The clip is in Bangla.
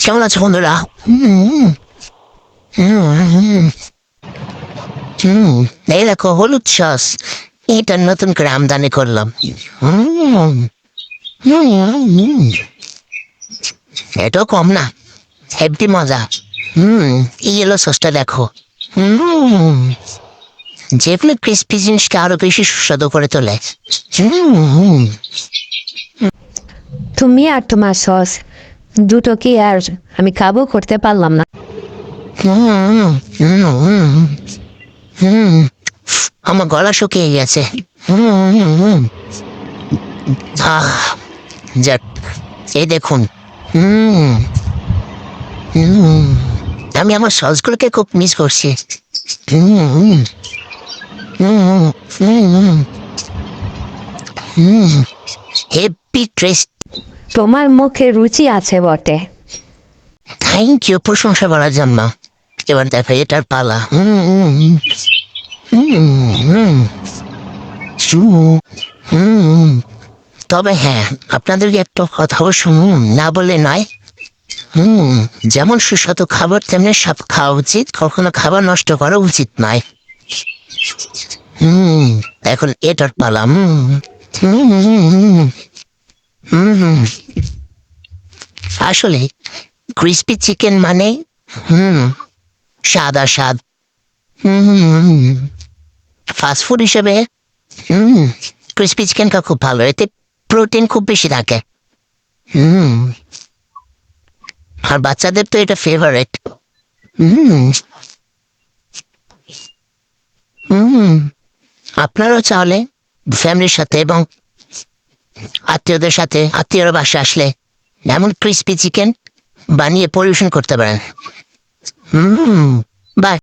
কেমন আছো বন্ধুরা? এই দেখো হলুদ সস, এটা নতুন করে আমদানি করলাম। এটাও কম না, হেভি মজা। এই ইয়েলো সসটা দেখো, যেগুলো ক্রিস্পি জিনিসকে আরো বেশি সুস্বাদু করে তোলে। তুমি আর তোমার সস দুটো কি আর আমি কাবু করতে পারলাম না। আমার গলা শুকিয়ে গেছে। যাক, এই দেখুন। আমি আমার সসগুলোকে খুব মিস করছি। Heavy taste. তোমার মুখে রুচি আছে বটে। থ্যাংক ইউ প্রশংসা করার জন্য। এবার দেখো এটার পালা। তবে হ্যাঁ, আপনাদেরকে একটা কথাও শুনুন, না বলে নয়। যেমন সুস্বাদু খাবার তেমনি সব খাওয়া উচিত, কখনো খাবার নষ্ট করা উচিত নয়। এখন এটার পালা। আসলে ক্রিস্পি চিকেন মানে স্বাদ আর স্বাদ। ফাস্টফুড হিসেবে ক্রিস্পি চিকেনটা খুব ভালো, এতে প্রোটিন খুব বেশি থাকে। আর বাচ্চাদের তো এটা ফেভারিট। আপনারাও চাইলে ফ্যামিলির সাথে এবং আত্মীয়দের সাথে, আত্মীয়রা বাসা আসলে এমন ক্রিস্পি চিকেন বানিয়ে পরিবেশন করতে পারেন। বাই।